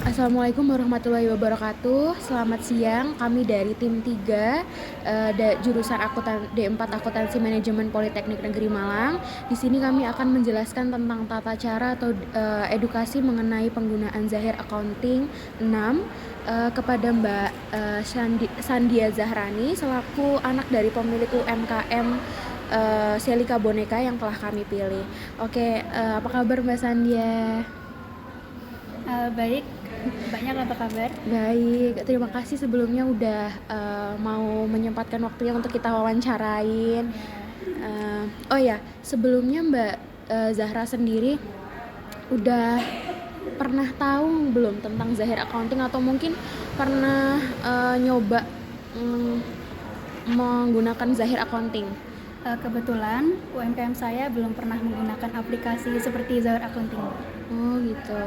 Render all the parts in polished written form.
Assalamualaikum warahmatullahi wabarakatuh. Selamat siang, kami dari tim 3 jurusan D4 Akuntansi Manajemen Politeknik Negeri Malang. Di sini kami akan menjelaskan tentang tata cara atau edukasi mengenai penggunaan Zahir Accounting 6 kepada Mbak Sandia Zahrani selaku anak dari pemilik UMKM Selika Boneka yang telah kami pilih. Oke, apa kabar Mbak Sandia? Baik, banyak apa kabar? Baik, terima kasih sebelumnya udah mau menyempatkan waktunya untuk kita wawancarain. Oh ya, sebelumnya Mbak Zahra sendiri udah pernah tahu belum tentang Zahir Accounting atau mungkin pernah nyoba menggunakan Zahir Accounting? Kebetulan UMKM saya belum pernah menggunakan aplikasi seperti Zahir Accounting. Oh gitu.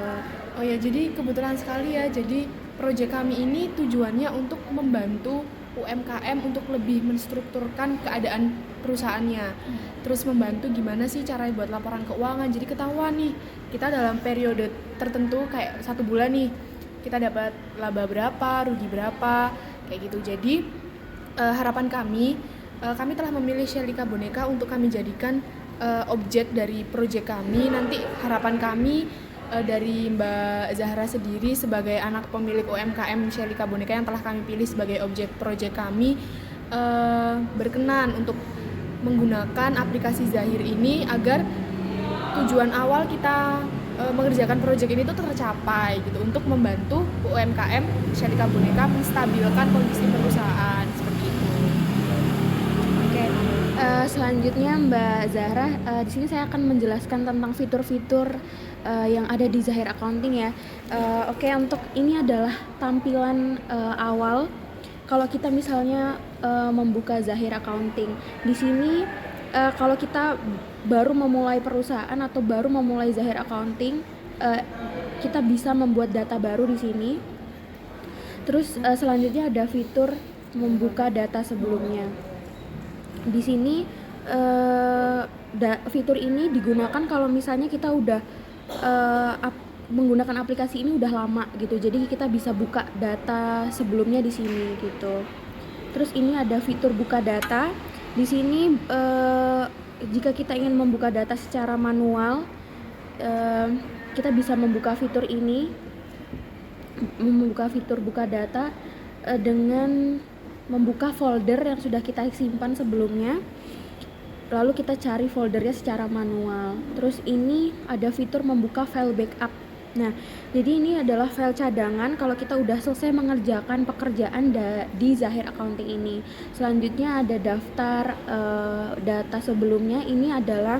Oh ya, jadi kebetulan sekali ya. Jadi proyek kami ini tujuannya untuk membantu UMKM untuk lebih menstrukturkan keadaan perusahaannya. Terus membantu gimana sih cara buat laporan keuangan. Jadi ketahuan nih, kita dalam periode tertentu kayak 1 bulan nih, kita dapat laba berapa, rugi berapa, kayak gitu. Jadi harapan kami telah memilih Selika Boneka untuk kami jadikan objek dari proyek kami. Nanti harapan kami dari Mbak Zahra sendiri sebagai anak pemilik UMKM Selika Boneka yang telah kami pilih sebagai objek proyek kami, berkenan untuk menggunakan aplikasi Zahir ini agar tujuan awal kita mengerjakan proyek ini tuh tercapai gitu, untuk membantu UMKM Selika Boneka menstabilkan kondisi perusahaan seperti itu. Oke, selanjutnya Mbak Zahra, di sini saya akan menjelaskan tentang fitur-fitur yang ada di Zahir Accounting ya. Oke, untuk ini adalah tampilan awal kalau kita misalnya membuka Zahir Accounting. Di sini kalau kita baru memulai perusahaan atau baru memulai Zahir Accounting, kita bisa membuat data baru di sini. Terus selanjutnya ada fitur membuka data sebelumnya. Di sini fitur ini digunakan kalau misalnya kita udah menggunakan aplikasi ini udah lama gitu. Jadi kita bisa buka data sebelumnya di sini gitu. Terus ini ada fitur buka data. Di sini jika kita ingin membuka data secara manual, kita bisa membuka fitur ini, membuka fitur buka data dengan membuka folder yang sudah kita simpan sebelumnya, lalu kita cari foldernya secara manual. Terus ini ada fitur membuka file backup. Nah, jadi ini adalah file cadangan kalau kita udah selesai mengerjakan pekerjaan di Zahir Accounting ini. Selanjutnya ada daftar data sebelumnya. Ini adalah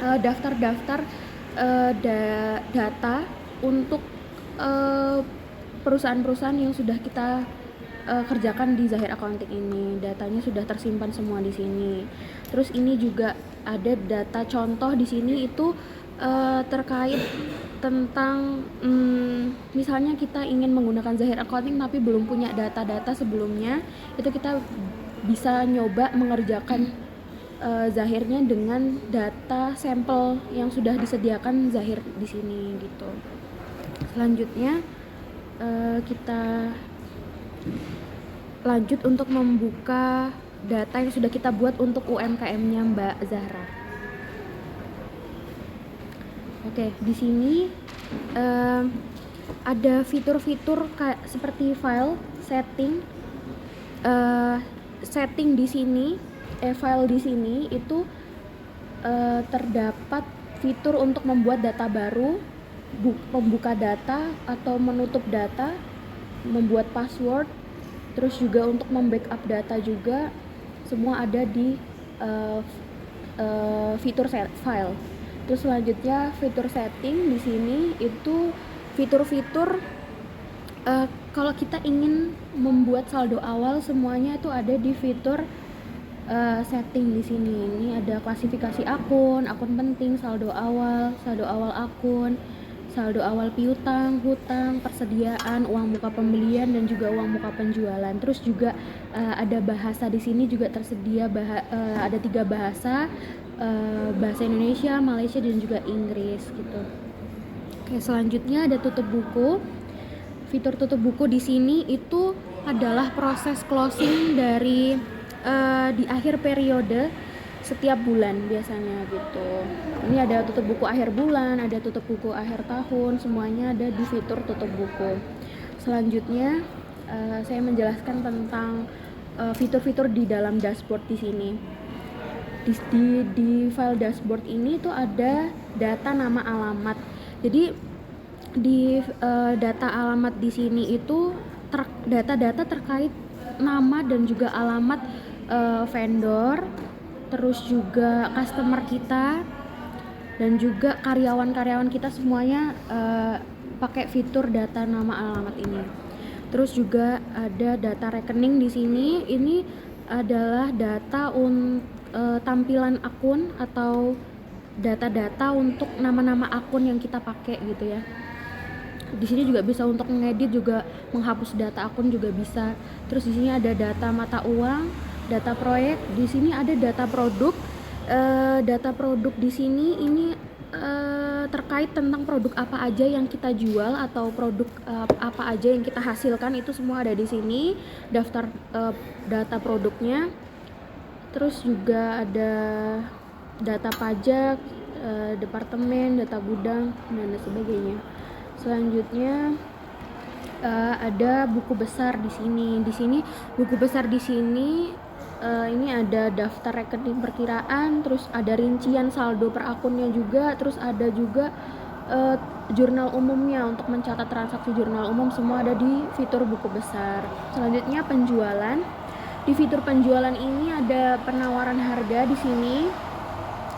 daftar-daftar data untuk perusahaan-perusahaan yang sudah kita kerjakan di Zahir Accounting ini. Datanya sudah tersimpan semua di sini. Terus ini juga ada data contoh di sini itu terkait tentang misalnya kita ingin menggunakan Zahir Accounting tapi belum punya data-data sebelumnya, itu kita bisa nyoba mengerjakan Zahirnya dengan data sampel yang sudah disediakan Zahir di sini gitu. Selanjutnya kita lanjut untuk membuka data yang sudah kita buat untuk UMKM-nya Mbak Zahra. Oke, di sini ada fitur-fitur kayak seperti file, setting di sini, file di sini itu terdapat fitur untuk membuat data baru, membuka data atau menutup data, membuat password, terus juga untuk membackup data juga, semua ada di fitur file. Terus selanjutnya fitur setting di sini itu fitur-fitur kalau kita ingin membuat saldo awal, semuanya itu ada di fitur setting di sini. Ini ada klasifikasi akun penting, saldo awal akun, saldo awal piutang, hutang, persediaan, uang muka pembelian dan juga uang muka penjualan. Terus juga ada bahasa di sini juga tersedia ada 3 bahasa, bahasa Indonesia, Malaysia dan juga Inggris gitu. Oke, selanjutnya ada tutup buku. fitur tutup buku di sini itu adalah proses closing dari di akhir periode setiap bulan biasanya gitu. Ini ada tutup buku akhir bulan, ada tutup buku akhir tahun, semuanya ada di fitur tutup buku. Selanjutnya saya menjelaskan tentang fitur-fitur di dalam dashboard di sini. Di file dashboard ini tuh ada data nama alamat. Jadi di data alamat di sini itu data-data terkait nama dan juga alamat vendor, terus juga customer kita dan juga karyawan-karyawan kita semuanya pakai fitur data nama alamat ini. Terus juga ada data rekening di sini. Ini adalah data tampilan akun atau data-data untuk nama-nama akun yang kita pakai gitu ya. Di sini juga bisa untuk mengedit, juga menghapus data akun juga bisa. Terus di sini ada data mata uang, data proyek. Di sini ada data produk. Data produk di sini ini terkait tentang produk apa aja yang kita jual atau produk apa aja yang kita hasilkan, itu semua ada di sini. Daftar data produknya. Terus juga ada data pajak, departemen, data gudang dan sebagainya. Selanjutnya ada buku besar di sini. Di sini buku besar di sini ini ada daftar rekening perkiraan, terus ada rincian saldo per akunnya juga, terus ada juga jurnal umumnya untuk mencatat transaksi jurnal umum, semua ada di fitur buku besar. Selanjutnya penjualan. Di fitur penjualan ini ada penawaran harga di sini.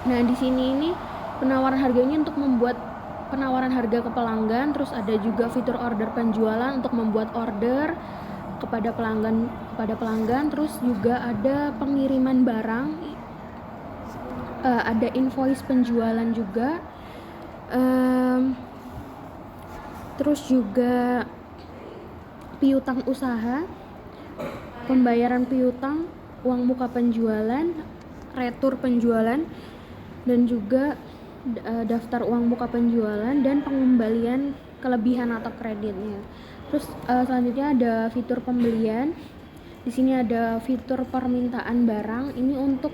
Nah, di sini ini penawaran harganya untuk membuat penawaran harga ke pelanggan, terus ada juga fitur order penjualan untuk membuat order kepada pelanggan, terus juga ada pengiriman barang, ada invoice penjualan juga, terus juga piutang usaha, pembayaran piutang, uang muka penjualan, retur penjualan, dan juga daftar uang muka penjualan dan pengembalian kelebihan atau kreditnya. Terus selanjutnya ada fitur pembelian. Di sini ada fitur permintaan barang. Ini untuk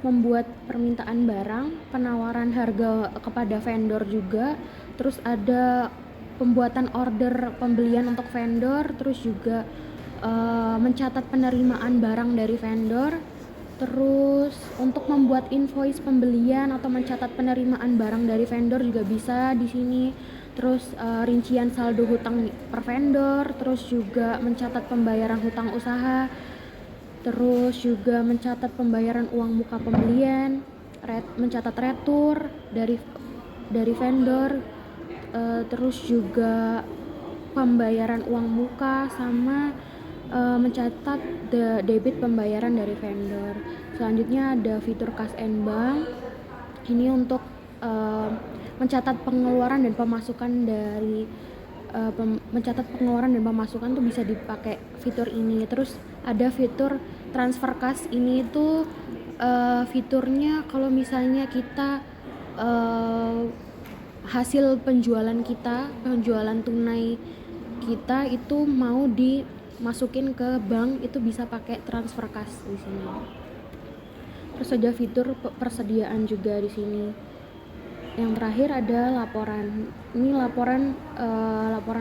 membuat permintaan barang, penawaran harga kepada vendor juga. Terus ada pembuatan order pembelian untuk vendor, terus juga mencatat penerimaan barang dari vendor. Terus untuk membuat invoice pembelian atau mencatat penerimaan barang dari vendor juga bisa di sini. Terus rincian saldo hutang per vendor, terus juga mencatat pembayaran hutang usaha, terus juga mencatat pembayaran uang muka pembelian, mencatat retur dari vendor, terus juga pembayaran uang muka sama mencatat debit pembayaran dari vendor. Selanjutnya ada fitur Cash and Bank. Ini untuk mencatat pengeluaran dan pemasukan dari mencatat pengeluaran dan pemasukan tuh bisa dipakai fitur ini. Terus ada fitur transfer cash. Ini tuh fiturnya kalau misalnya kita hasil penjualan tunai kita itu mau dimasukin ke bank, itu bisa pakai transfer cash di sini. Terus ada fitur persediaan juga di sini. Yang terakhir ada laporan. Ini laporan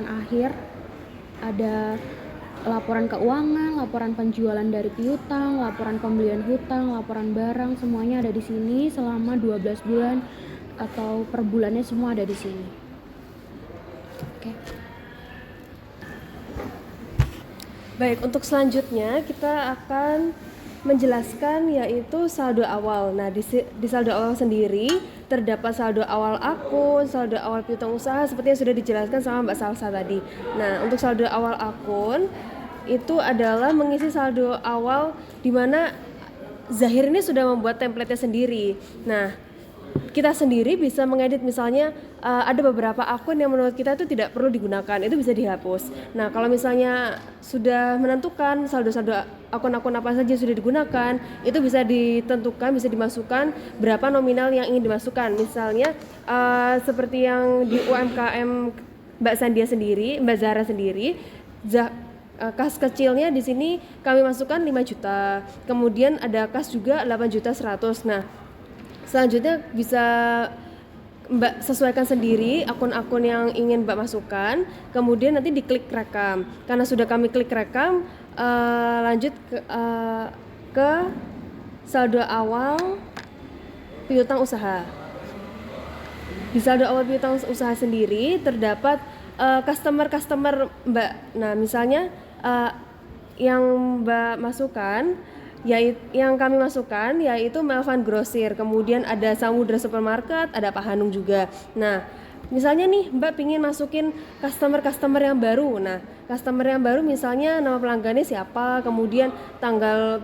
akhir. Ada laporan keuangan, laporan penjualan dari piutang, laporan pembelian hutang, laporan barang, semuanya ada di sini selama 12 bulan atau per bulannya, semua ada di sini. Oke. Baik, untuk selanjutnya kita akan menjelaskan yaitu saldo awal. Nah, di saldo awal sendiri terdapat saldo awal akun, saldo awal piutang usaha seperti yang sudah dijelaskan sama Mbak Salsa tadi. Nah, untuk saldo awal akun itu adalah mengisi saldo awal di mana Zahir ini sudah membuat template-nya sendiri. Nah, kita sendiri bisa mengedit, misalnya ada beberapa akun yang menurut kita itu tidak perlu digunakan, itu bisa dihapus. Nah, kalau misalnya sudah menentukan saldo-saldo akun-akun apa saja sudah digunakan, itu bisa ditentukan, bisa dimasukkan berapa nominal yang ingin dimasukkan. Misalnya seperti yang di UMKM Mbak Sandia sendiri, Mbak Zahra sendiri, kas kecilnya di sini kami masukkan 5 juta. Kemudian ada kas juga 8.100.000. Nah, selanjutnya bisa Mbak sesuaikan sendiri akun-akun yang ingin Mbak masukkan, kemudian nanti diklik rekam. Karena sudah kami klik rekam, lanjut ke saldo awal piutang usaha. Di saldo awal piutang usaha sendiri terdapat customer Mbak. Nah, misalnya yang Mbak masukkan, yang kami masukkan yaitu Melvan Grosir, kemudian ada Samudra Supermarket, ada Pak Hanung juga. Nah, misalnya nih Mbak pingin masukin customer yang baru. Nah, customer yang baru misalnya nama pelanggannya siapa, kemudian tanggal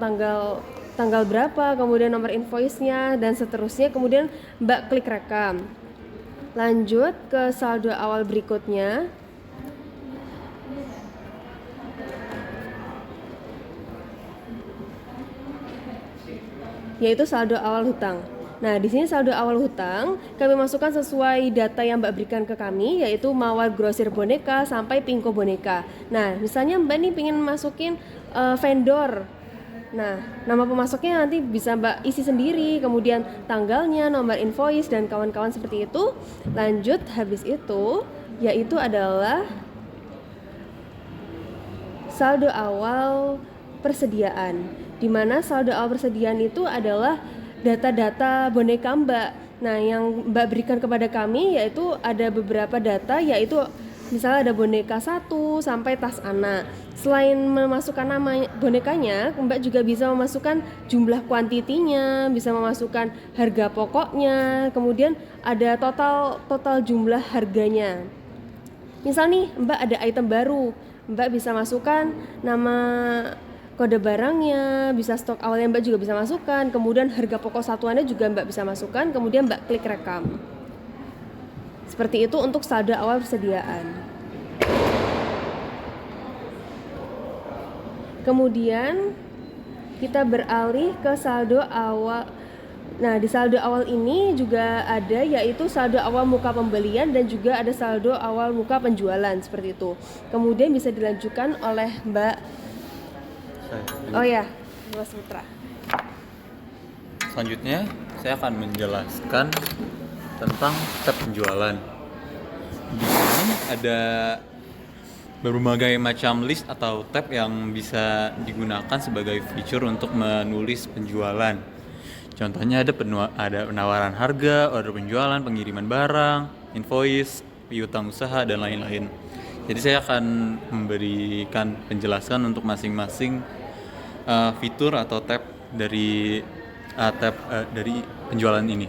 berapa, kemudian nomor invoice-nya dan seterusnya, kemudian Mbak klik rekam. Lanjut ke saldo awal berikutnya. Yaitu saldo awal hutang. Nah, di sini saldo awal hutang kami masukkan sesuai data yang Mbak berikan ke kami, yaitu Mawar Grosir Boneka sampai Pinko Boneka. Nah, misalnya Mbak nih pengen masukin vendor. Nah, nama pemasoknya nanti bisa Mbak isi sendiri, kemudian tanggalnya, nomor invoice dan kawan-kawan seperti itu. Lanjut, habis itu yaitu adalah saldo awal persediaan, di mana saldo awal persediaan itu adalah data-data boneka Mbak. Nah, yang Mbak berikan kepada kami yaitu ada beberapa data, yaitu misalnya ada boneka 1 sampai tas anak. Selain memasukkan nama bonekanya, Mbak juga bisa memasukkan jumlah kuantitinya, bisa memasukkan harga pokoknya, kemudian ada total jumlah harganya. Misal nih Mbak ada item baru, Mbak bisa masukkan nama, kode barangnya, bisa stok awalnya Mbak juga bisa masukkan, kemudian harga pokok satuannya juga Mbak bisa masukkan, kemudian Mbak klik rekam. Seperti itu untuk saldo awal persediaan. Kemudian kita beralih ke saldo awal. Nah, di saldo awal ini juga ada yaitu saldo awal muka pembelian dan juga ada saldo awal muka penjualan, seperti itu. Kemudian bisa dilanjutkan oleh Mbak. Oh ya, Mas Putra. Selanjutnya saya akan menjelaskan tentang tab penjualan. Di sini ada berbagai macam list atau tab yang bisa digunakan sebagai fitur untuk menulis penjualan. Contohnya ada penawaran harga, order penjualan, pengiriman barang, invoice, piutang usaha, dan lain-lain. Jadi saya akan memberikan penjelasan untuk masing-masing fitur atau tab dari dari penjualan ini.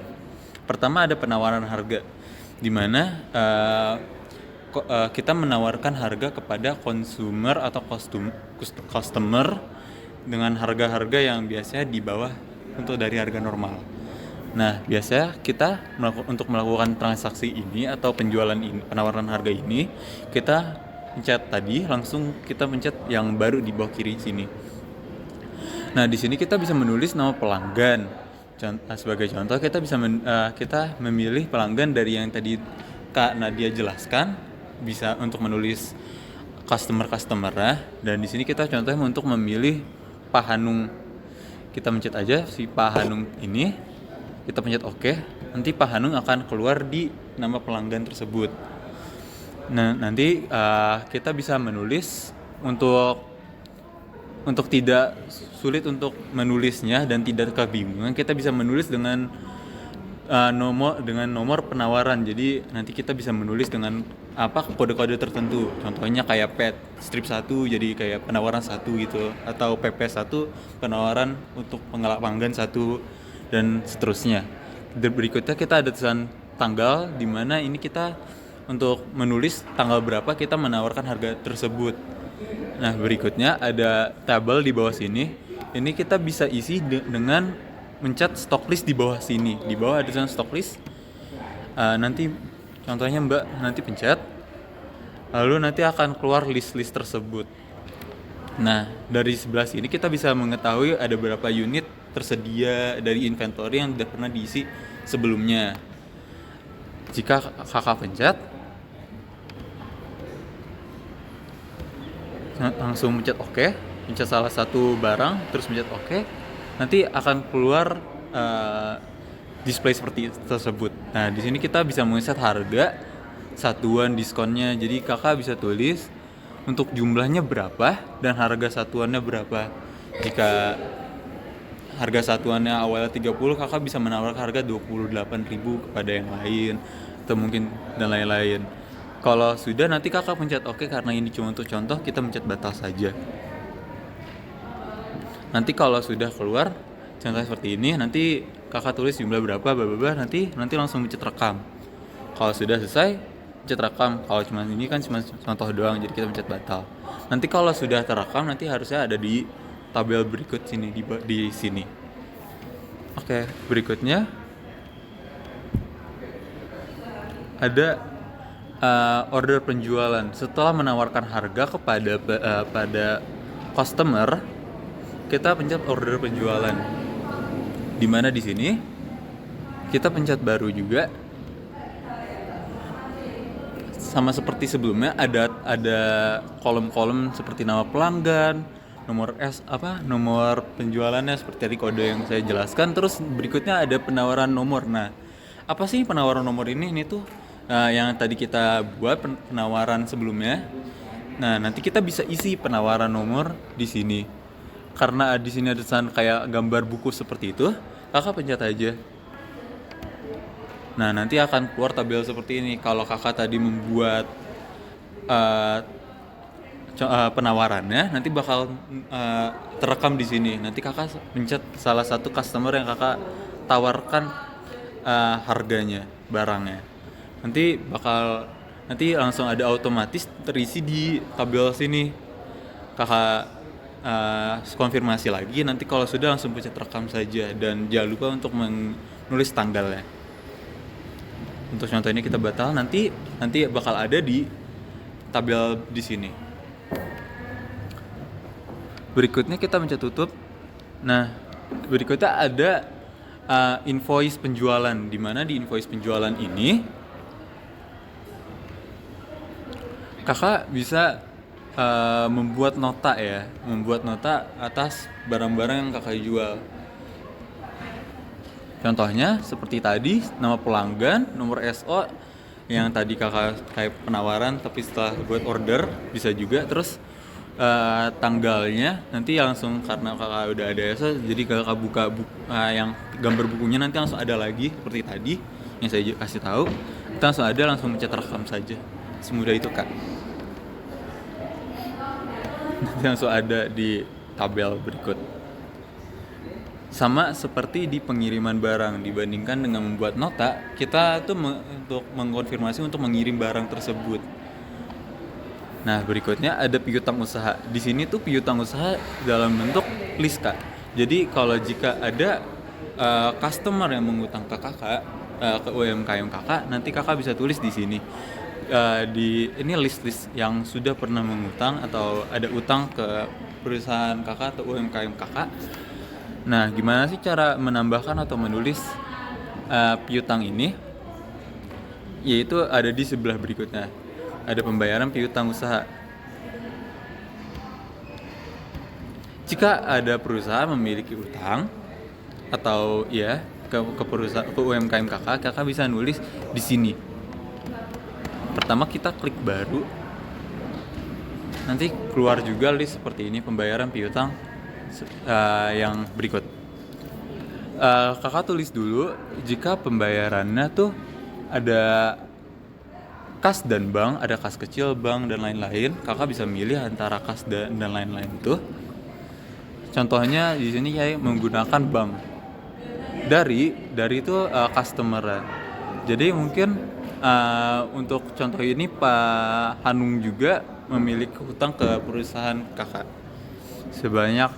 Pertama ada penawaran harga, di mana kita menawarkan harga kepada consumer atau customer dengan harga-harga yang biasanya di bawah untuk dari harga normal. Nah, biasanya kita untuk melakukan transaksi ini atau penjualan ini, penawaran harga ini, kita pencet tadi, langsung kita pencet yang baru di bawah kiri sini. Nah, di sini kita bisa menulis nama pelanggan. Sebagai contoh, kita memilih pelanggan dari yang tadi Kak Nadia jelaskan, bisa untuk menulis customer-ya. Dan di sini kita contohnya untuk memilih Pak Hanung. Kita pencet aja si Pak Hanung ini, kita pencet OK. Nanti Pak Hanung akan keluar di nama pelanggan tersebut. Nah, nanti kita bisa menulis untuk tidak sulit untuk menulisnya dan tidak kebingungan, kita bisa menulis dengan nomor penawaran. Jadi nanti kita bisa menulis dengan kode-kode tertentu. Contohnya kayak pet strip 1 jadi kayak penawaran 1 gitu, atau PP 1 penawaran untuk pelanggan 1, dan seterusnya. Berikutnya kita ada tulisan tanggal, di mana ini kita untuk menulis tanggal berapa kita menawarkan harga tersebut. Nah, berikutnya ada tabel di bawah sini. Ini kita bisa isi dengan mencet stock list di bawah sini. Di bawah ada tulisan stock list. Nanti contohnya Mbak nanti pencet, lalu nanti akan keluar list-list tersebut. Nah, dari sebelah sini kita bisa mengetahui ada berapa unit tersedia dari inventory yang sudah pernah diisi sebelumnya. Jika kakak pencet, langsung pencet oke, pencet salah satu barang terus pencet oke, nanti akan keluar display seperti tersebut. Nah, di sini kita bisa mengeset harga, satuan diskonnya. Jadi kakak bisa tulis untuk jumlahnya berapa dan harga satuannya berapa. Jika harga satuannya awalnya 30, kakak bisa menawarkan harga 28.000 kepada yang lain atau mungkin dan lain-lain. Kalau sudah, nanti kakak pencet oke, karena ini cuma untuk contoh, kita pencet batal saja. Nanti kalau sudah keluar contohnya seperti ini, nanti kakak tulis jumlah berapa, nanti langsung pencet rekam. Kalau sudah selesai, pencet rekam. Kalau cuma ini kan cuma contoh doang, jadi kita pencet batal. Nanti kalau sudah terekam, nanti harusnya ada di tabel berikut sini, di sini. Oke, berikutnya ada order penjualan. Setelah menawarkan harga kepada pada customer, kita pencet order penjualan. Dimana di sini kita pencet baru juga. Sama seperti sebelumnya, ada kolom-kolom seperti nama pelanggan, nomor penjualannya seperti tadi kode yang saya jelaskan. Terus berikutnya ada penawaran nomor. Nah, apa sih penawaran nomor ini? Ini tuh yang tadi kita buat penawaran sebelumnya. Nah, nanti kita bisa isi penawaran nomor di sini. Karena di sini ada tulisan kayak gambar buku seperti itu, kakak pencet aja. Nah, nanti akan keluar tabel seperti ini. Kalau kakak tadi membuat penawarannya, nanti bakal terekam di sini. Nanti kakak pencet salah satu customer yang kakak tawarkan harganya, barangnya. Nanti langsung ada otomatis terisi di tabel sini. Kakak konfirmasi lagi, nanti kalau sudah langsung pencet rekam saja, dan jangan lupa untuk menulis tanggalnya. Untuk contoh ini kita batal, nanti bakal ada di tabel di sini. Berikutnya kita pencet tutup. Nah, berikutnya ada invoice penjualan, di mana di invoice penjualan ini kakak bisa membuat nota atas barang-barang yang kakak jual. Contohnya seperti tadi, nama pelanggan, nomor SO yang tadi kakak kayak penawaran tapi setelah buat order bisa juga. Terus tanggalnya nanti langsung, karena kakak udah ada SO, jadi kakak buka yang gambar bukunya nanti langsung ada lagi seperti tadi yang saya kasih tahu. Kita langsung mencet rekam saja. Semudah itu, Kak. Nanti langsung ada di tabel berikut. Sama seperti di pengiriman barang, dibandingkan dengan membuat nota, kita tuh untuk mengkonfirmasi untuk mengirim barang tersebut. Nah, berikutnya ada piutang usaha. Di sini tuh piutang usaha dalam bentuk list, Kak. Jadi kalau jika ada customer yang mengutang ke kakak, ke UMKM kakak, nanti kakak bisa tulis di sini. Ini list yang sudah pernah mengutang atau ada utang ke perusahaan kakak atau UMKM kakak. Nah, gimana sih cara menambahkan atau menulis piutang ini? Yaitu ada di sebelah berikutnya. Ada pembayaran piutang usaha. Jika ada perusahaan memiliki utang atau ke perusahaan, ke UMKM kakak bisa nulis di sini. Pertama kita klik baru, nanti keluar juga list seperti ini, pembayaran piutang yang berikut. Kakak tulis dulu jika pembayarannya tuh ada kas dan bank, ada kas kecil, bank dan lain-lain. Kakak bisa milih antara kas dan lain-lain itu. Contohnya di sini saya menggunakan bank. Dari itu customer. Jadi mungkin untuk contoh ini Pak Hanung juga memiliki hutang ke perusahaan kakak sebanyak,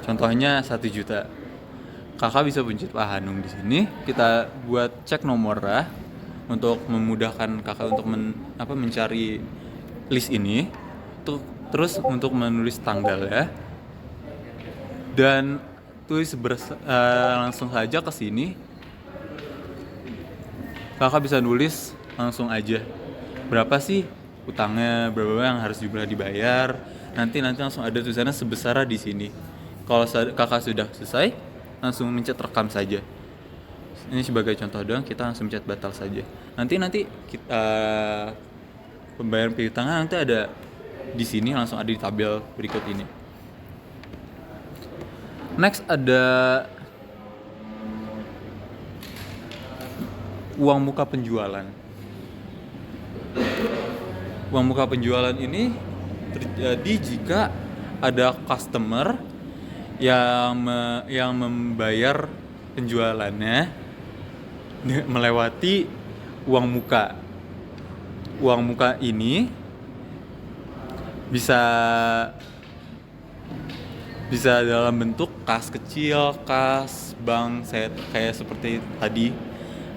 contohnya 1 juta. Kakak bisa pencet Pak Hanung di sini. Kita buat cek nomornya untuk memudahkan kakak untuk mencari list ini. Terus untuk menulis tanggal ya. Dan tulis langsung saja ke sini. Kakak bisa nulis langsung aja berapa sih utangnya berapa yang harus dibayar. Nanti langsung ada tulisannya sebesar di sini. Kalau kakak sudah selesai, langsung mencet rekam saja. Ini sebagai contoh doang, kita langsung mencet batal saja. Nanti kita pembayaran piutangnya nanti ada di sini, langsung ada di tabel berikut ini. Next ada uang muka penjualan. Uang muka penjualan ini terjadi jika ada customer yang membayar penjualannya melewati uang muka. Uang muka ini bisa dalam bentuk kas kecil, kas bank kayak seperti tadi.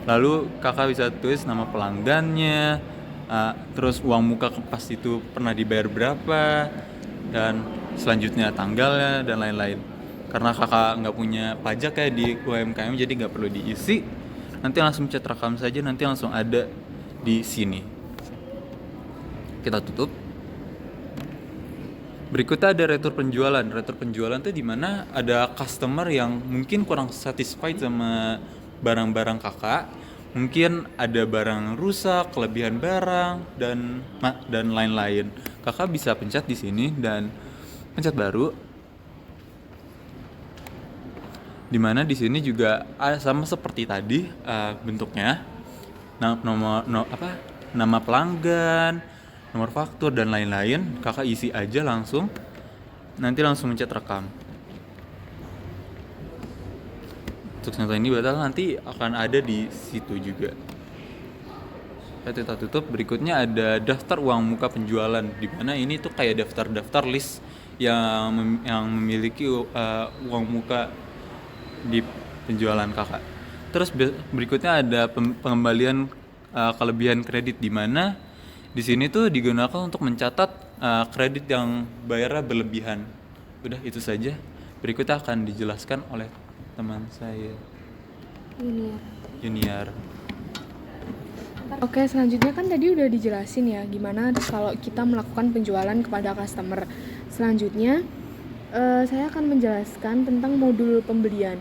Lalu kakak bisa tulis nama pelanggannya, terus uang muka pas itu pernah dibayar berapa, dan selanjutnya tanggalnya dan lain-lain. Karena kakak nggak punya pajak kayak di UMKM, jadi nggak perlu diisi. Nanti langsung cek rekam saja, nanti langsung ada di sini. Kita tutup. Berikutnya ada retur penjualan. Retur penjualan itu dimana ada customer yang mungkin kurang satisfied sama barang-barang kakak. Mungkin ada barang rusak, kelebihan barang, dan lain-lain. Kakak bisa pencet di sini dan pencet baru. Dimana di sini juga sama seperti tadi bentuknya. Nama pelanggan, nomor faktur dan lain-lain, kakak isi aja langsung. Nanti langsung mencet rekam. Untuk contoh ini batal, nanti akan ada di situ juga. Kita tutup. Berikutnya ada daftar uang muka penjualan, di mana ini tuh kayak daftar list yang memiliki uang muka di penjualan kakak. Terus berikutnya ada pengembalian kelebihan kredit, di mana di sini tuh digunakan untuk mencatat kredit yang bayarnya berlebihan. Udah itu saja. Berikutnya akan dijelaskan oleh teman saya Junior. Oke, selanjutnya kan tadi udah dijelasin ya gimana kalau kita melakukan penjualan kepada customer. Selanjutnya saya akan menjelaskan tentang modul pembelian.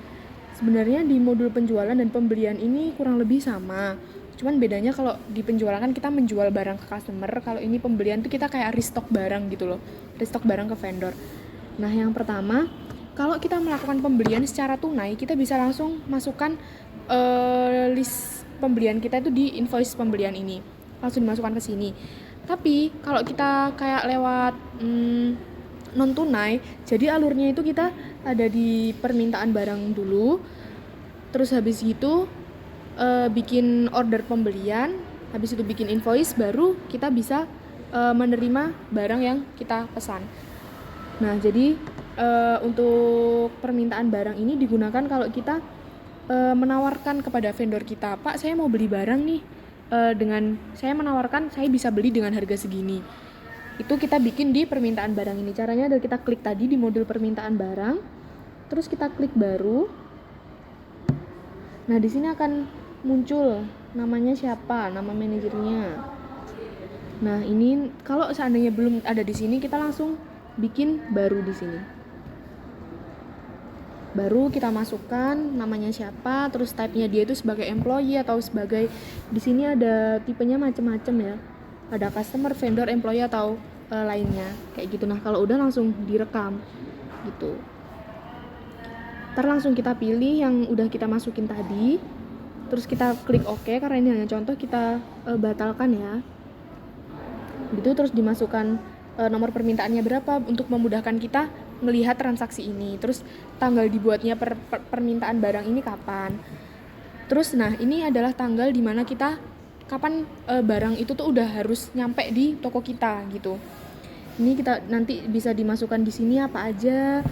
Sebenarnya di modul penjualan dan pembelian ini kurang lebih sama. Cuman bedanya kalau di penjualan kan kita menjual barang ke customer, kalau ini pembelian tuh kita kayak restock barang gitu loh, restock barang ke vendor. Nah, yang pertama, kalau kita melakukan pembelian secara tunai, kita bisa langsung masukkan list pembelian kita itu di invoice pembelian ini, langsung dimasukkan ke sini. Tapi kalau kita kayak lewat non tunai, jadi alurnya itu kita ada di permintaan barang dulu, terus habis gitu bikin order pembelian, habis itu bikin invoice, baru kita bisa menerima barang yang kita pesan. Nah, jadi untuk permintaan barang ini digunakan kalau kita menawarkan kepada vendor kita, Pak, saya mau beli barang nih, dengan saya menawarkan saya bisa beli dengan harga segini. Itu kita bikin di permintaan barang ini. Caranya adalah kita klik tadi di modul permintaan barang, terus kita klik baru. Nah, di sini akan muncul namanya siapa, nama manajernya. Nah, ini kalau seandainya belum ada di sini, kita langsung bikin baru di sini. Baru kita masukkan namanya siapa, terus type-nya dia itu sebagai employee atau sebagai, di sini ada tipenya macam-macam ya. Ada customer, vendor, employee atau lainnya kayak gitu. Nah, kalau udah langsung direkam gitu. Ntar langsung kita pilih yang udah kita masukin tadi. Terus kita klik OK, karena ini hanya contoh, kita batalkan ya. Gitu, terus dimasukkan nomor permintaannya berapa untuk memudahkan kita melihat transaksi ini. Terus tanggal dibuatnya permintaan barang ini kapan. Terus nah, ini adalah tanggal dimana kita kapan barang itu tuh udah harus nyampe di toko kita gitu. Ini kita nanti bisa dimasukkan di sini apa aja.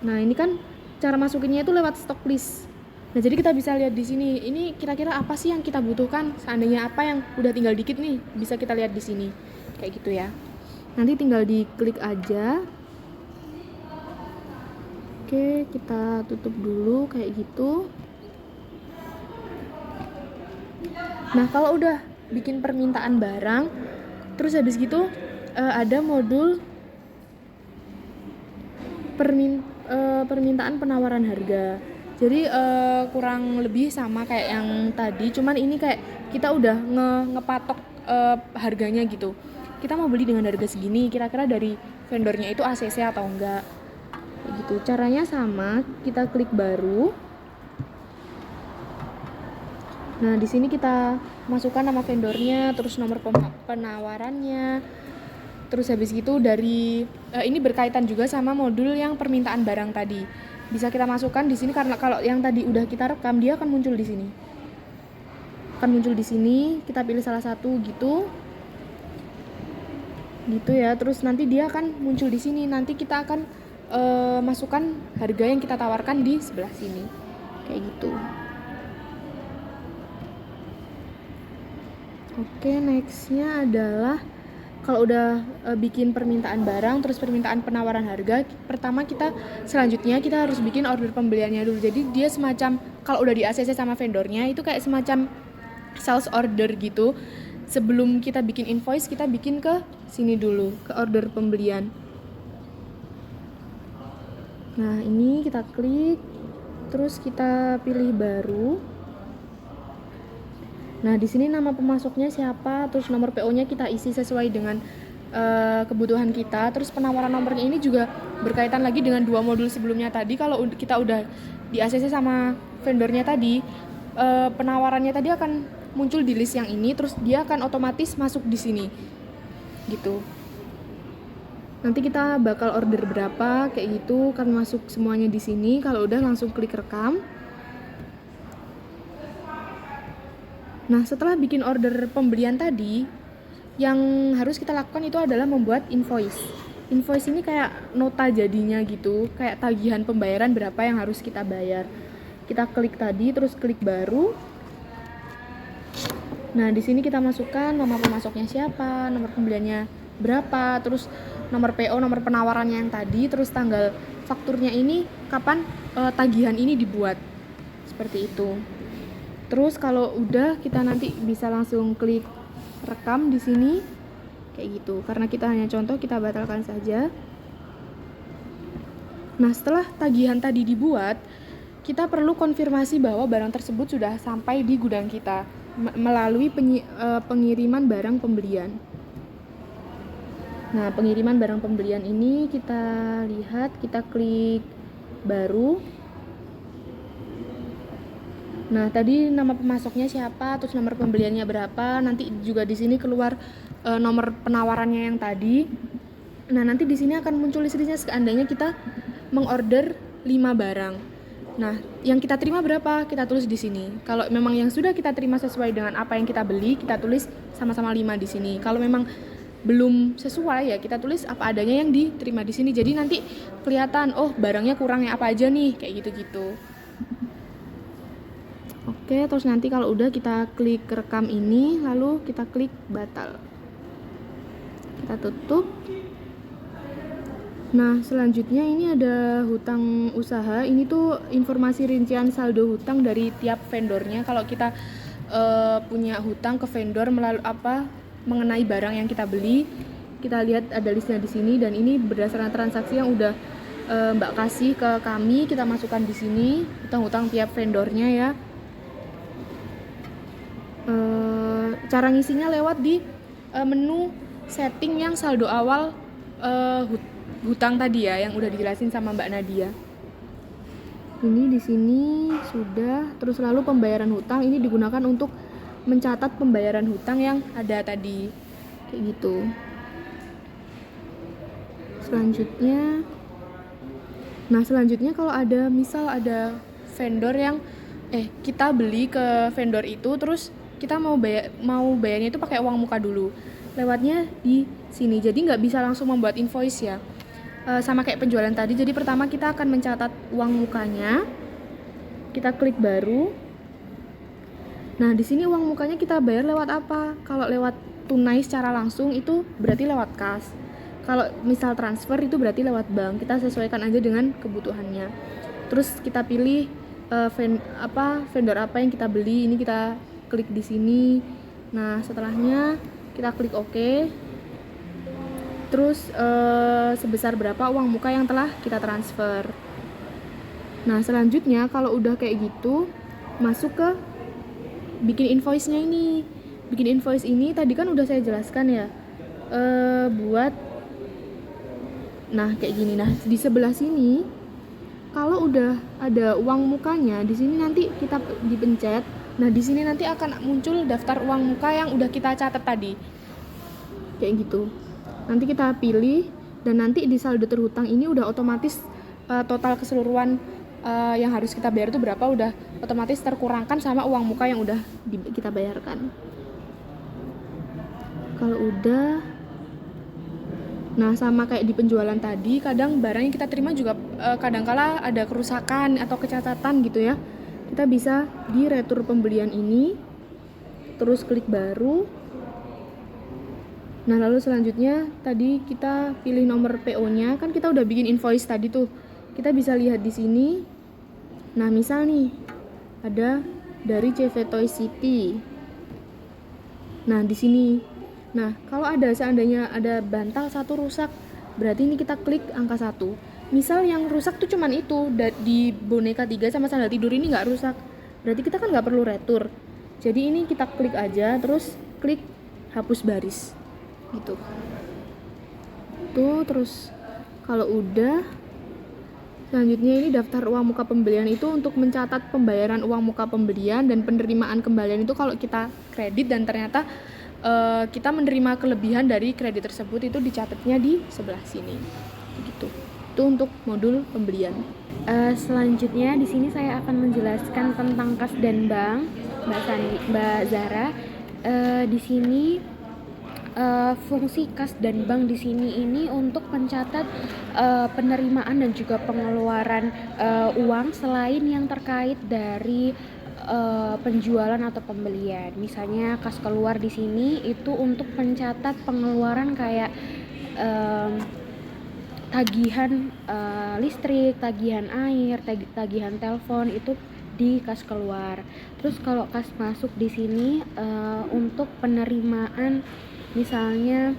Nah, ini kan cara masukinnya itu lewat stock list. Nah, jadi kita bisa lihat di sini, ini kira-kira apa sih yang kita butuhkan, seandainya apa yang udah tinggal dikit nih, bisa kita lihat di sini. Kayak gitu ya. Nanti tinggal diklik aja. Oke, kita tutup dulu kayak gitu. Nah, kalau udah bikin permintaan barang, Terus habis gitu ada modul permintaan penawaran harga. Jadi kurang lebih sama kayak yang tadi, cuman ini kayak kita udah ngepatok harganya gitu. Kita mau beli dengan harga segini, kira-kira dari vendornya itu ACC atau enggak. Kayak gitu. Caranya sama, kita klik baru. Nah, di sini kita masukkan nama vendornya, terus nomor penawarannya. Terus habis itu dari ini berkaitan juga sama modul yang permintaan barang tadi. Bisa kita masukkan di sini karena kalau yang tadi udah kita rekam dia akan muncul di sini. Akan muncul di sini, kita pilih salah satu gitu. Gitu ya. Terus nanti dia akan muncul di sini. Nanti kita akan masukkan harga yang kita tawarkan di sebelah sini. Kayak gitu. Oke, nextnya adalah kalau udah bikin permintaan barang, terus permintaan penawaran harga, pertama selanjutnya kita harus bikin order pembeliannya dulu. Jadi dia semacam, kalau udah di ACC sama vendornya, itu kayak semacam sales order gitu. Sebelum kita bikin invoice, kita bikin ke sini dulu, ke order pembelian. Nah, ini kita klik, terus kita pilih baru. Nah, di sini nama pemasoknya siapa, terus nomor PO-nya kita isi sesuai dengan kebutuhan kita. Terus penawaran nomornya ini juga berkaitan lagi dengan dua modul sebelumnya tadi. Kalau kita udah di ACC sama vendornya tadi, penawarannya tadi akan muncul di list yang ini, terus dia akan otomatis masuk di sini. Gitu. Nanti kita bakal order berapa kayak gitu, kan masuk semuanya di sini. Kalau udah langsung klik rekam. Nah, setelah bikin order pembelian tadi, yang harus kita lakukan itu adalah membuat invoice. Invoice ini kayak nota jadinya gitu, kayak tagihan pembayaran berapa yang harus kita bayar. Kita klik tadi, terus klik baru. Nah, di sini kita masukkan nama pemasoknya siapa, nomor pembeliannya berapa, terus nomor PO, nomor penawarannya yang tadi, terus tanggal fakturnya ini, kapan tagihan ini dibuat. Seperti itu. Terus kalau udah kita nanti bisa langsung klik rekam di sini kayak gitu. Karena kita hanya contoh, kita batalkan saja. Nah, setelah tagihan tadi dibuat, kita perlu konfirmasi bahwa barang tersebut sudah sampai di gudang kita melalui pengiriman barang pembelian. Nah, pengiriman barang pembelian ini kita lihat, kita klik baru. Nah, tadi nama pemasoknya siapa, terus nomor pembeliannya berapa, nanti juga di sini keluar nomor penawarannya yang tadi. Nah, nanti di sini akan muncul listnya seandainya kita mengorder 5 barang. Nah, yang kita terima berapa? Kita tulis di sini. Kalau memang yang sudah kita terima sesuai dengan apa yang kita beli, kita tulis sama-sama 5 di sini. Kalau memang belum sesuai ya kita tulis apa adanya yang diterima di sini. Jadi nanti kelihatan, oh barangnya kurangnya apa aja nih, kayak gitu-gitu. Oke, terus nanti kalau udah kita klik rekam ini, lalu kita klik batal. Kita tutup. Nah, selanjutnya ini ada hutang usaha. Ini tuh informasi rincian saldo hutang dari tiap vendornya. Kalau kita punya hutang ke vendor mengenai barang yang kita beli, kita lihat ada listnya di sini, dan ini berdasarkan transaksi yang udah Mbak kasih ke kami, kita masukkan di sini hutang-hutang tiap vendornya ya. Cara ngisinya lewat di menu setting yang saldo awal hutang tadi ya, yang udah dijelasin sama Mbak Nadia. Ini di sini sudah. Terus lalu pembayaran hutang ini digunakan untuk mencatat pembayaran hutang yang ada tadi, kayak gitu. Selanjutnya kalau ada misal ada vendor yang kita beli ke vendor itu, terus kita mau bayarnya itu pakai uang muka dulu, lewatnya di sini. Jadi nggak bisa langsung membuat invoice ya, sama kayak penjualan tadi. Jadi pertama kita akan mencatat uang mukanya, kita klik baru. Nah, di sini uang mukanya kita bayar lewat apa? Kalau lewat tunai secara langsung itu berarti lewat kas. Kalau misal transfer itu berarti lewat bank. Kita sesuaikan aja dengan kebutuhannya. Terus kita pilih vendor apa yang kita beli. Ini kita klik di sini. Nah, setelahnya kita klik OK. terus sebesar berapa uang muka yang telah kita transfer. Nah selanjutnya kalau udah kayak gitu, masuk ke bikin invoice-nya ini. Bikin invoice ini tadi kan udah saya jelaskan ya, buat nah kayak gini. Nah di sebelah sini kalau udah ada uang mukanya, di sini nanti kita dipencet. Nah di sini nanti akan muncul daftar uang muka yang udah kita catat tadi, kayak gitu. Nanti kita pilih, dan nanti di saldo terhutang ini udah otomatis total keseluruhan yang harus kita bayar itu berapa, udah otomatis terkurangkan sama uang muka yang udah kita bayarkan. Kalau udah, nah sama kayak di penjualan tadi, kadang barang yang kita terima juga kadangkala ada kerusakan atau kecacatan gitu ya. Kita bisa di retur pembelian ini, terus klik baru. Nah lalu selanjutnya tadi kita pilih nomor PO-nya, kan kita udah bikin invoice tadi tuh. Kita bisa lihat di sini. Nah misal nih ada dari CV Toy City. Nah di sini. Nah kalau seandainya ada bantal satu rusak, berarti ini kita klik angka 1. Misal yang rusak tuh cuman itu, di boneka 3 sama sandal tidur ini nggak rusak, berarti kita kan nggak perlu retur. Jadi ini kita klik aja, terus klik hapus baris gitu. Tuh terus kalau udah, selanjutnya ini daftar uang muka pembelian itu untuk mencatat pembayaran uang muka pembelian dan penerimaan kembalian itu kalau kita kredit dan ternyata kita menerima kelebihan dari kredit tersebut, itu dicatatnya di sebelah sini gitu. Itu untuk modul pembelian. Selanjutnya di sini saya akan menjelaskan tentang kas dan bank, Mbak Zara. Di sini fungsi kas dan bank di sini ini untuk mencatat penerimaan dan juga pengeluaran uang selain yang terkait dari penjualan atau pembelian. Misalnya kas keluar di sini itu untuk mencatat pengeluaran kayak tagihan listrik, tagihan air, tagihan telepon, itu di kas keluar. Terus kalau kas masuk di sini untuk penerimaan, misalnya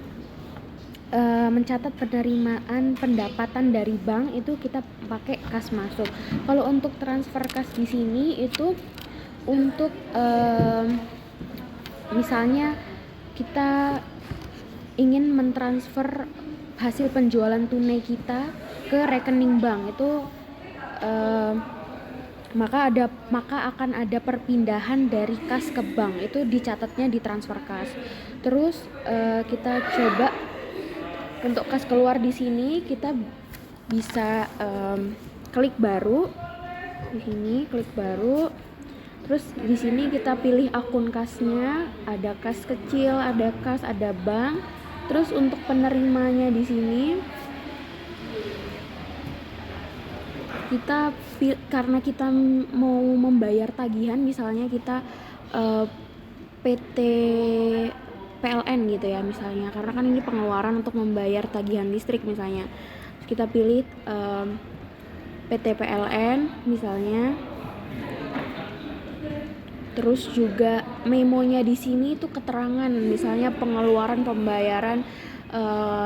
mencatat penerimaan pendapatan dari bank, itu kita pakai kas masuk. Kalau untuk transfer kas di sini itu untuk misalnya kita ingin mentransfer hasil penjualan tunai kita ke rekening bank, itu maka akan ada perpindahan dari kas ke bank, itu dicatatnya di transfer kas. Terus kita coba untuk kas keluar di sini, kita bisa klik baru di sini, klik baru. Terus di sini kita pilih akun kasnya, ada kas kecil, ada kas, ada bank. Terus untuk penerimanya di sini karena kita mau membayar tagihan, misalnya kita PT PLN gitu ya misalnya, karena kan ini pengeluaran untuk membayar tagihan listrik misalnya. Terus kita pilih PT PLN misalnya. Terus juga memonya di sini itu keterangan, misalnya pengeluaran pembayaran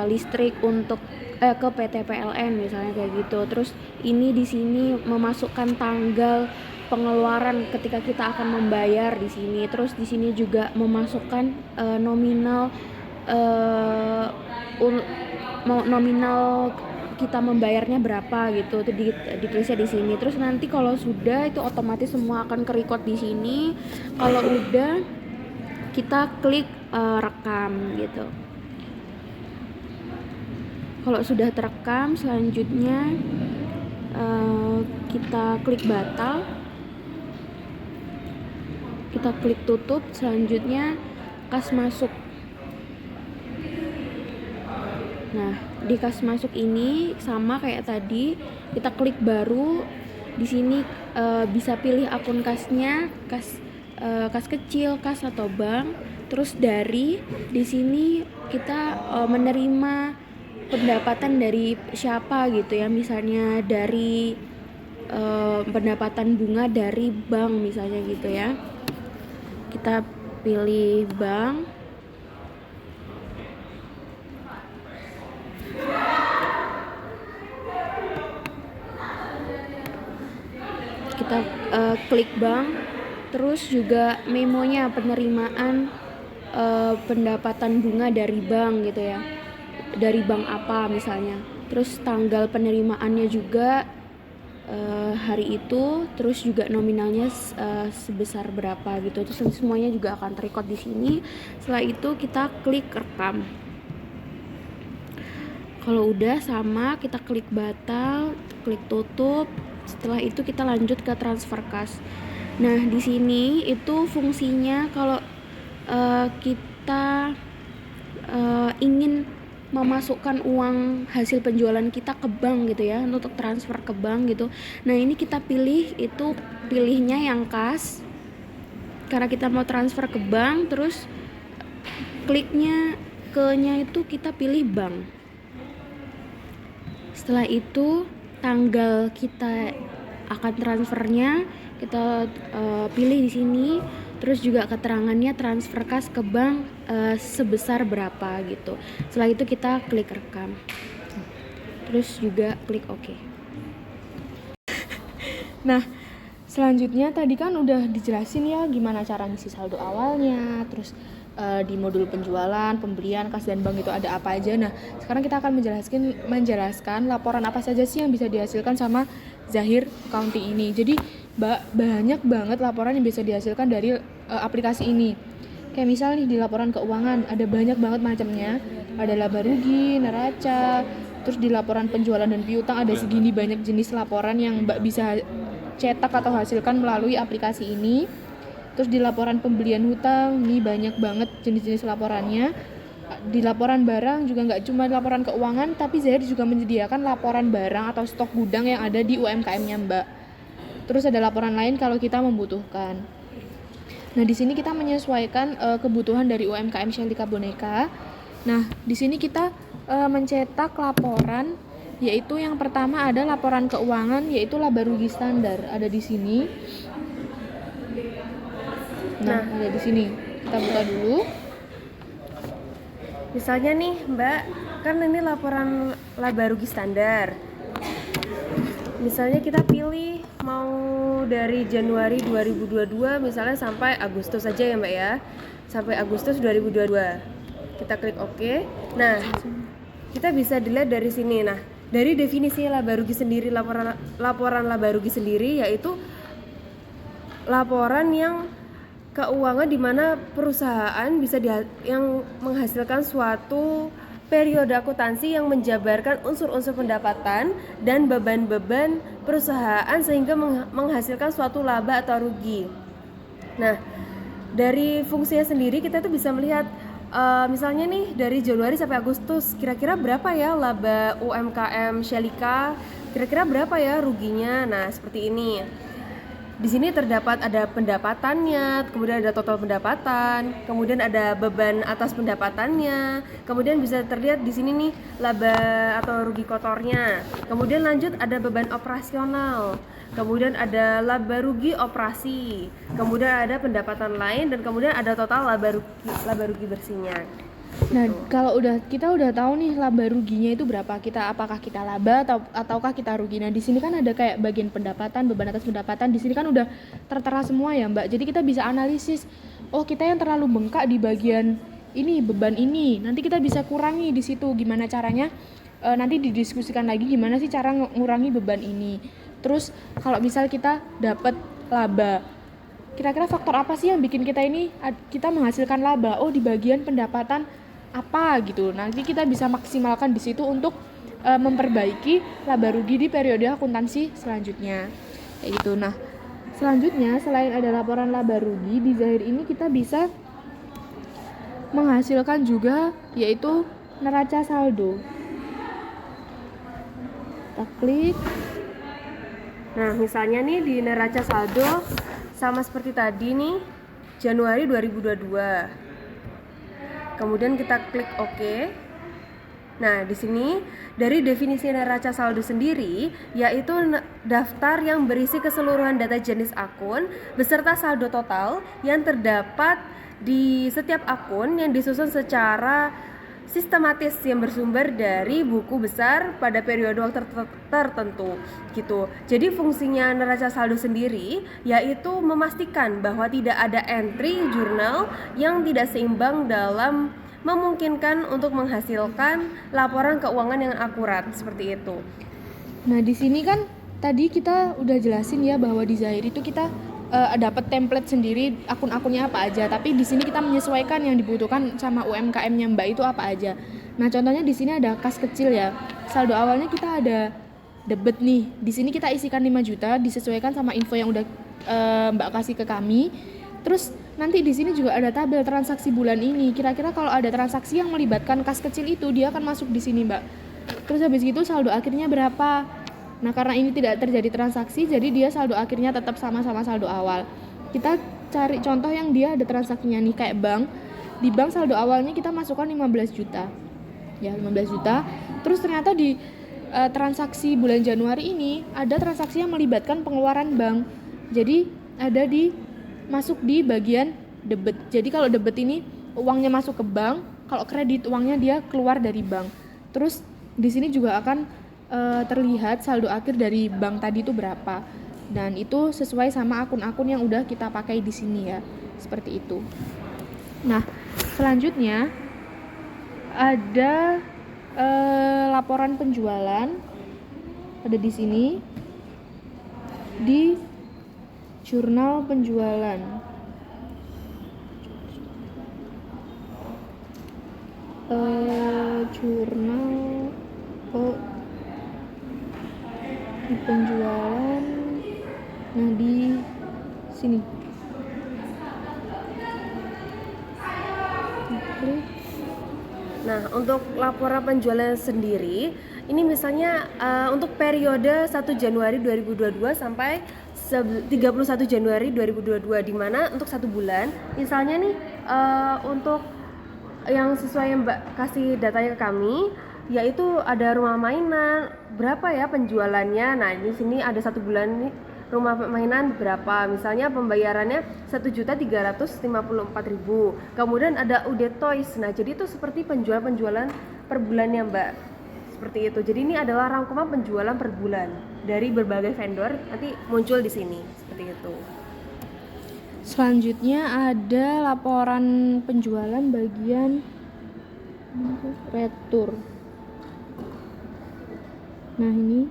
listrik untuk ke PT PLN misalnya kayak gitu. Terus ini di sini memasukkan tanggal pengeluaran ketika kita akan membayar di sini. Terus di sini juga memasukkan nominal kita membayarnya berapa gitu, itu ditulisnya di sini. Terus nanti kalau sudah itu otomatis semua akan ke-record di sini. Kalau udah kita klik rekam gitu. Kalau sudah terekam, selanjutnya kita klik batal. Kita klik tutup, selanjutnya kas masuk. Nah, di kas masuk ini sama kayak tadi, kita klik baru. Di sini bisa pilih akun kasnya, kas kecil, kas atau bank. Terus di sini kita menerima pendapatan dari siapa gitu ya, misalnya dari pendapatan bunga dari bank misalnya gitu ya. Kita pilih bank. kita klik bank, terus juga memonya penerimaan pendapatan bunga dari bank gitu ya, dari bank apa misalnya, terus tanggal penerimaannya juga hari itu, terus juga nominalnya sebesar berapa gitu, terus semuanya juga akan terrecord di sini. Setelah itu kita klik rekam. Kalau udah sama, kita klik batal, klik tutup. Setelah itu kita lanjut ke transfer kas. Nah, di sini itu fungsinya kalau kita ingin memasukkan uang hasil penjualan kita ke bank gitu ya, untuk transfer ke bank gitu. Nah, ini kita pilihnya yang kas karena kita mau transfer ke bank, terus kliknya itu kita pilih bank. Setelah itu tanggal kita akan transfernya kita pilih di sini, terus juga keterangannya transfer kas ke bank sebesar berapa gitu. Setelah itu kita klik rekam, terus juga klik OK. Nah, selanjutnya tadi kan udah dijelasin ya gimana cara ngisi saldo awalnya, terus di modul penjualan, pembelian, kas dan bank itu ada apa aja. Nah, sekarang kita akan menjelaskan laporan apa saja sih yang bisa dihasilkan sama Zahir Accounting ini. Jadi banyak banget laporan yang bisa dihasilkan dari aplikasi ini. Kayak misal nih di laporan keuangan ada banyak banget macamnya. Ada laba rugi, neraca, terus di laporan penjualan dan piutang ada segini banyak jenis laporan yang Mbak bisa cetak atau hasilkan melalui aplikasi ini. Terus di laporan pembelian hutang, ini banyak banget jenis-jenis laporannya. Di laporan barang juga nggak cuma laporan keuangan, tapi Zahir juga menyediakan laporan barang atau stok gudang yang ada di UMKM-nya Mbak. Terus ada laporan lain kalau kita membutuhkan. Nah, di sini kita menyesuaikan kebutuhan dari UMKM Shelika Boneka. Nah, di sini kita mencetak laporan, yaitu yang pertama ada laporan keuangan, yaitu laba rugi standar, ada di sini. Nah, ada di sini. Kita buka dulu. Misalnya nih Mbak, kan ini laporan laba rugi standar. Misalnya kita pilih mau dari Januari 2022 misalnya sampai Agustus aja ya Mbak ya. Sampai Agustus 2022. Kita klik OK. Nah, kita bisa dilihat dari sini. Nah, dari definisi laba rugi sendiri, laporan laba rugi sendiri yaitu laporan yang keuangan di mana perusahaan bisa yang menghasilkan suatu periode akuntansi yang menjabarkan unsur-unsur pendapatan dan beban-beban perusahaan sehingga menghasilkan suatu laba atau rugi. Nah, dari fungsinya sendiri kita tuh bisa melihat misalnya nih dari Januari sampai Agustus kira-kira berapa ya laba UMKM Shelika, kira-kira berapa ya ruginya. Nah, seperti ini. Di sini terdapat ada pendapatannya, kemudian ada total pendapatan, kemudian ada beban atas pendapatannya, kemudian bisa terlihat di sini nih laba atau rugi kotornya. Kemudian lanjut ada beban operasional, kemudian ada laba rugi operasi, kemudian ada pendapatan lain, dan kemudian ada total laba rugi bersihnya. Nah, kalau kita udah tahu nih laba ruginya itu berapa, apakah kita laba ataukah kita rugi. Nah, di sini kan ada kayak bagian pendapatan, beban atas pendapatan. Di sini kan udah tertera semua ya, Mbak. Jadi kita bisa analisis, oh kita yang terlalu bengkak di bagian ini, beban ini. Nanti kita bisa kurangi di situ. Gimana caranya? Nanti didiskusikan lagi gimana sih cara ngurangi beban ini. Terus kalau misal kita dapat laba, kira-kira faktor apa sih yang bikin kita menghasilkan laba? Oh, di bagian pendapatan apa gitu. Nanti kita bisa maksimalkan di situ untuk memperbaiki laba rugi di periode akuntansi selanjutnya. Kayak gitu. Nah, selanjutnya selain ada laporan laba rugi, di Zahir ini kita bisa menghasilkan juga yaitu neraca saldo. Kita klik. Nah, misalnya nih di neraca saldo sama seperti tadi nih, Januari 2022. Kemudian kita klik OK. Nah, di sini dari definisi neraca saldo sendiri yaitu daftar yang berisi keseluruhan data jenis akun beserta saldo total yang terdapat di setiap akun yang disusun secara sistematis yang bersumber dari buku besar pada periode waktu tertentu gitu. Jadi fungsinya neraca saldo sendiri yaitu memastikan bahwa tidak ada entry jurnal yang tidak seimbang dalam memungkinkan untuk menghasilkan laporan keuangan yang akurat seperti itu. Nah, di sini kan tadi kita udah jelasin ya bahwa di Zahir itu kita dapat template sendiri akun-akunnya apa aja, tapi di sini kita menyesuaikan yang dibutuhkan sama UMKM-nya Mbak itu apa aja. Nah, contohnya di sini ada kas kecil ya. Saldo awalnya kita ada debit nih. Di sini kita isikan 5 juta disesuaikan sama info yang udah Mbak kasih ke kami. Terus nanti di sini juga ada tabel transaksi bulan ini. Kira-kira kalau ada transaksi yang melibatkan kas kecil itu, dia akan masuk di sini, Mbak. Terus habis gitu saldo akhirnya berapa? Nah, karena ini tidak terjadi transaksi, jadi dia saldo akhirnya tetap sama-sama saldo awal. Kita cari contoh yang dia ada transaksinya nih, kayak bank. Di bank saldo awalnya kita masukkan 15 juta. Ya, 15 juta. Terus ternyata di transaksi bulan Januari ini ada transaksi yang melibatkan pengeluaran bank. Jadi ada masuk di bagian debit. Jadi kalau debit ini uangnya masuk ke bank, kalau kredit uangnya dia keluar dari bank. Terus di sini juga akan terlihat saldo akhir dari bank tadi itu berapa, dan itu sesuai sama akun-akun yang udah kita pakai di sini ya, seperti itu. Nah, selanjutnya ada laporan penjualan, ada di sini di jurnal penjualan. Jurnal di penjualan, nah di sini. Nah, untuk laporan penjualan sendiri, ini misalnya untuk periode 1 Januari 2022 sampai 31 Januari 2022, di mana untuk 1 bulan, misalnya nih untuk yang sesuai yang Mbak kasih datanya ke kami, yaitu ada rumah mainan, berapa ya penjualannya. Nah, di sini ada 1 bulan nih rumah mainan berapa, misalnya pembayarannya 1.354.000. Kemudian ada UD Toys. Nah, jadi itu seperti penjualan per bulannya, Mbak. Seperti itu. Jadi ini adalah rangkuman penjualan per bulan dari berbagai vendor, nanti muncul di sini seperti itu. Selanjutnya ada laporan penjualan bagian retur. Nah, ini.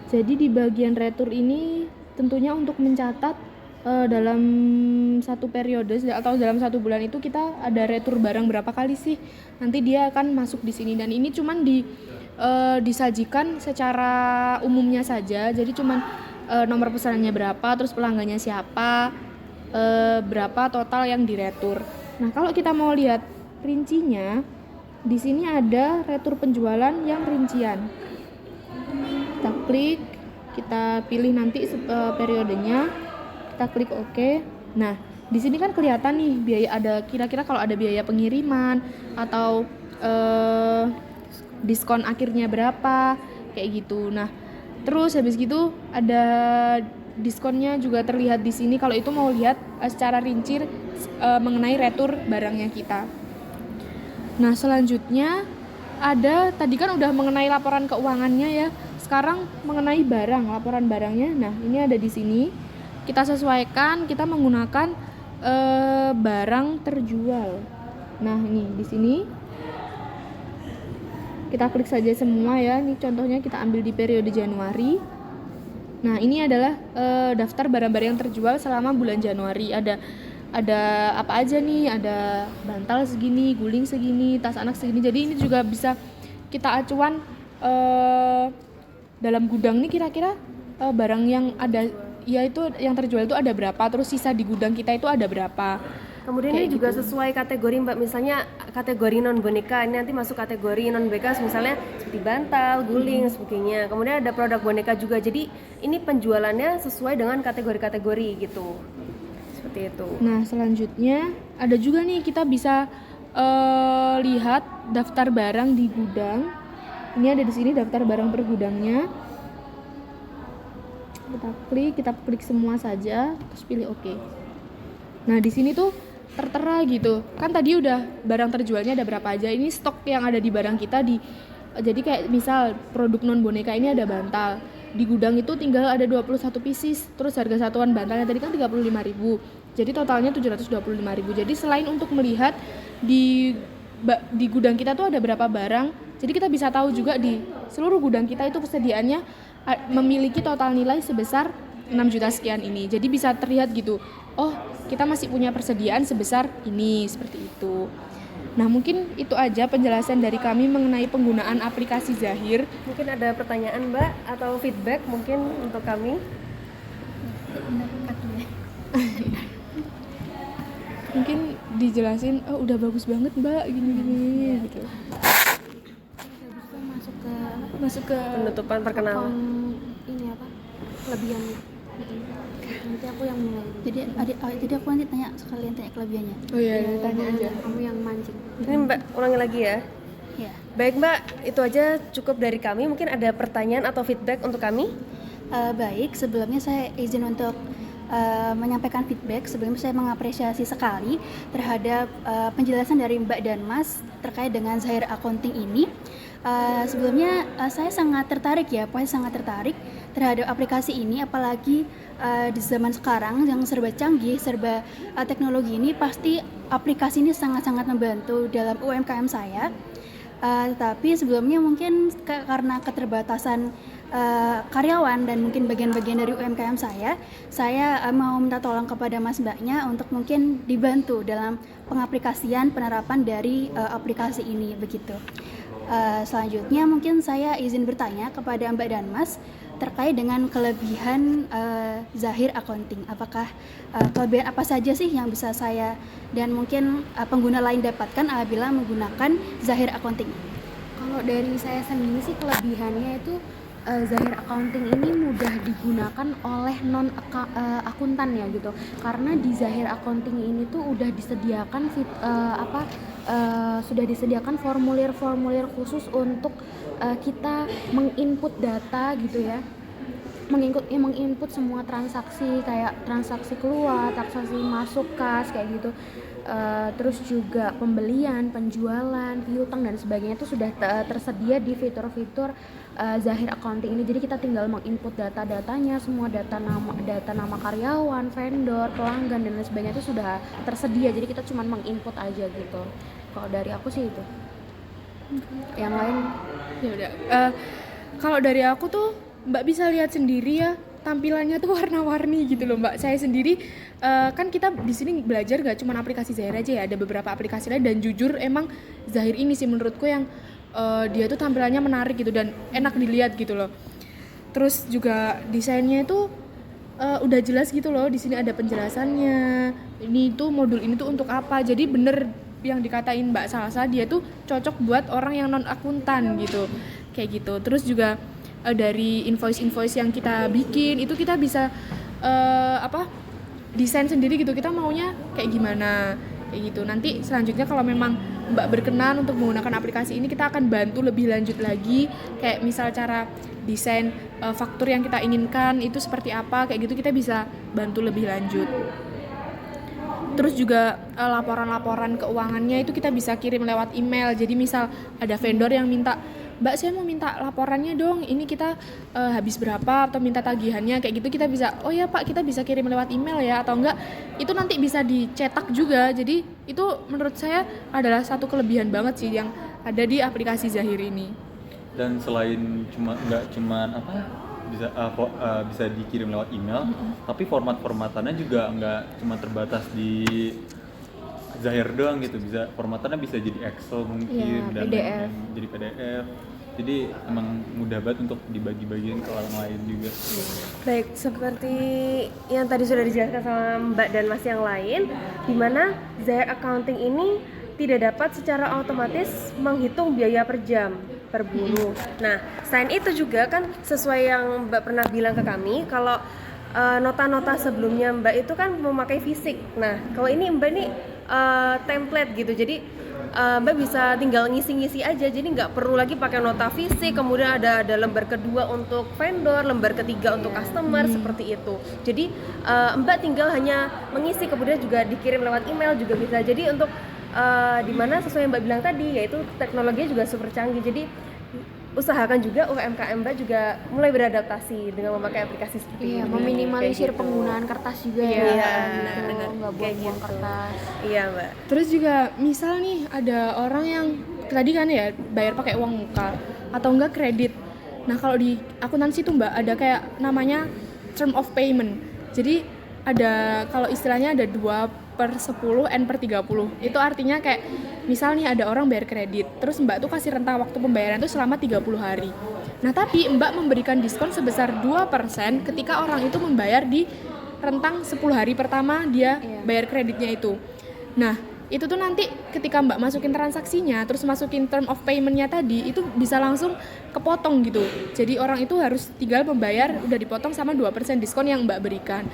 Jadi di bagian retur ini tentunya untuk mencatat dalam satu periode atau dalam 1 bulan itu kita ada retur barang berapa kali sih. Nanti dia akan masuk di sini, dan ini cuman disajikan secara umumnya saja. Jadi cuman nomor pesanannya berapa, terus pelanggannya siapa, berapa total yang diretur. Nah, kalau kita mau lihat rincinya, di sini ada retur penjualan yang rincian. Kita klik, kita pilih nanti periodenya, kita klik OK. Nah, di sini kan kelihatan nih biaya, ada kira-kira kalau ada biaya pengiriman atau diskon akhirnya berapa, kayak gitu. Nah, terus habis gitu ada diskonnya juga terlihat di sini kalau itu mau lihat secara rinci mengenai retur barangnya kita. Nah, selanjutnya ada tadi kan udah mengenai laporan keuangannya ya. Sekarang mengenai barang, laporan barangnya. Nah, ini ada di sini. Kita sesuaikan, kita menggunakan barang terjual. Nah, ini di sini. Kita klik saja semua ya. Ini contohnya kita ambil di periode Januari. Nah, ini adalah daftar barang-barang yang terjual selama bulan Januari. Ada apa aja nih? Ada bantal segini, guling segini, tas anak segini. Jadi ini juga bisa kita acuan dalam gudang nih kira-kira barang yang ada, yaitu yang terjual itu ada berapa, terus sisa di gudang kita itu ada berapa. Kemudian Kayak ini juga gitu. sesuai kategori, Mbak. Misalnya kategori non boneka, ini nanti masuk kategori non boneka, misalnya seperti bantal, guling, sebagainya. Kemudian ada produk boneka juga. Jadi ini penjualannya sesuai dengan kategori-kategori gitu. Seperti itu. Nah, selanjutnya ada juga nih kita bisa lihat daftar barang di gudang. Ini ada di sini daftar barang per gudangnya. Kita klik semua saja, terus pilih OK. Nah, di sini tuh tertera gitu. Kan tadi udah barang terjualnya ada berapa aja. Ini stok yang ada di barang kita jadi kayak misal produk non boneka ini ada bantal. Di gudang itu tinggal ada 21 pieces. Terus harga satuan bantalnya tadi kan 35.000. Jadi totalnya 725.000. Jadi selain untuk melihat di gudang kita tuh ada berapa barang, jadi kita bisa tahu juga di seluruh gudang kita itu persediaannya memiliki total nilai sebesar 6 juta sekian ini. Jadi bisa terlihat gitu, oh kita masih punya persediaan sebesar ini, seperti itu. Nah mungkin itu aja penjelasan dari kami mengenai penggunaan aplikasi Zahir. Mungkin ada pertanyaan Mbak atau feedback mungkin untuk kami? Mungkin dijelasin, oh udah bagus banget Mbak, gini-gini gitu. Masuk ke Penutupan perkenalan. Ini apa? Kelebihannya. Nanti aku yang mulai. Jadi aku nanti tanya sekalian tanya kelebihannya. Oh iya, tanya aja. Kamu yang mancing. Ini Mbak ulangi lagi ya. Ya. Baik Mbak, itu aja cukup dari kami. Mungkin ada pertanyaan atau feedback untuk kami? Baik, sebelumnya saya izin untuk menyampaikan feedback. Sebelumnya saya mengapresiasi sekali terhadap penjelasan dari Mbak dan Mas terkait dengan Zahir Accounting ini. Sebelumnya saya sangat tertarik terhadap aplikasi ini, apalagi di zaman sekarang yang serba canggih, serba teknologi ini, pasti aplikasi ini sangat-sangat membantu dalam UMKM saya. Tetapi sebelumnya mungkin karena keterbatasan karyawan dan mungkin bagian-bagian dari UMKM saya mau minta tolong kepada Mas Mbaknya untuk mungkin dibantu dalam pengaplikasian penerapan dari aplikasi ini begitu. Selanjutnya mungkin saya izin bertanya kepada Mbak dan Mas terkait dengan kelebihan Zahir Accounting. Apakah kelebihan apa saja sih yang bisa saya dan mungkin pengguna lain dapatkan apabila menggunakan Zahir Accounting? Kalau dari saya sendiri sih kelebihannya itu Zahir Accounting ini mudah digunakan oleh akuntan ya gitu. Karena di Zahir Accounting ini tuh udah disediakan sudah disediakan formulir-formulir khusus untuk kita menginput data gitu ya. Menginput semua transaksi kayak transaksi keluar, transaksi masuk kas kayak gitu. Terus juga pembelian, penjualan, piutang dan sebagainya itu sudah tersedia di fitur-fitur Zahir Accounting ini. Jadi kita tinggal menginput data-datanya, semua data nama karyawan, vendor, pelanggan dan lain sebagainya itu sudah tersedia. Jadi kita cuma menginput aja gitu. Kalau dari aku sih itu. Yang lain ya udah. Kalau dari aku tuh Mbak bisa lihat sendiri ya, tampilannya tuh warna-warni gitu loh Mbak. Saya sendiri kan kita di sini belajar gak cuma aplikasi Zahir aja ya, ada beberapa aplikasi lain dan jujur emang Zahir ini sih menurutku yang dia tuh tampilannya menarik gitu dan enak dilihat gitu loh. Terus juga desainnya itu udah jelas gitu loh, di sini ada penjelasannya. Ini tuh modul ini tuh untuk apa. Jadi bener yang dikatain Mbak Salsa, dia tuh cocok buat orang yang non akuntan gitu. Kayak gitu. Terus juga dari invoice yang kita bikin itu kita bisa desain sendiri gitu, kita maunya kayak gimana kayak gitu. Nanti selanjutnya kalau memang Mbak berkenan untuk menggunakan aplikasi ini, kita akan bantu lebih lanjut lagi, kayak misal cara desain faktur yang kita inginkan itu seperti apa kayak gitu, kita bisa bantu lebih lanjut. Terus juga laporan-laporan keuangannya itu kita bisa kirim lewat email. Jadi misal ada vendor yang minta, Mbak saya mau minta laporannya dong, ini kita habis berapa atau minta tagihannya kayak gitu, kita bisa, oh ya Pak kita bisa kirim lewat email ya, atau enggak itu nanti bisa dicetak juga. Jadi itu menurut saya adalah satu kelebihan banget sih yang ada di aplikasi Zahir ini. Dan selain nggak cuman bisa dikirim lewat email, tapi formatannya juga nggak cuma terbatas di Zahir doang gitu, formatannya bisa jadi Excel mungkin, dan PDF. Jadi PDF. Jadi emang mudah banget untuk dibagi-bagiin ke orang lain juga. Baik, seperti yang tadi sudah dijelaskan sama Mbak dan Mas yang lain, di mana Zahir Accounting ini tidak dapat secara otomatis menghitung biaya per jam, per buruh. Nah, selain itu juga kan sesuai yang Mbak pernah bilang ke kami, kalau nota-nota sebelumnya Mbak itu kan memakai fisik. Nah, kalau ini Mbak ini template gitu, jadi Mbak bisa tinggal ngisi-ngisi aja, jadi nggak perlu lagi pakai nota fisik, kemudian ada lembar kedua untuk vendor, lembar ketiga untuk customer, seperti itu. Jadi Mbak tinggal hanya mengisi, kemudian juga dikirim lewat email juga bisa. Jadi untuk dimana sesuai yang Mbak bilang tadi, yaitu teknologinya juga super canggih, jadi usahakan juga UMKM Mbak juga mulai beradaptasi dengan memakai aplikasi seperti Iya, ini. meminimalisir Kayak gitu. penggunaan kertas juga Iya, ya. benar-benar. Nggak Kayak buang-buang gitu. kertas. Iya Mbak. Terus juga misal nih ada orang yang tadi kan ya bayar pakai uang muka atau enggak kredit. Nah kalau di akuntansi tuh Mbak ada kayak namanya term of payment. Jadi ada kalau istilahnya ada 2/10 N/30. Itu artinya kayak misal nih ada orang bayar kredit, terus Mbak tuh kasih rentang waktu pembayaran itu selama 30 hari. Nah tapi Mbak memberikan diskon sebesar 2% ketika orang itu membayar di rentang 10 hari pertama dia bayar kreditnya itu. Nah itu tuh nanti ketika Mbak masukin transaksinya, terus masukin term of payment-nya tadi, itu bisa langsung kepotong gitu. Jadi orang itu harus tinggal membayar, udah dipotong sama 2% diskon yang Mbak berikan.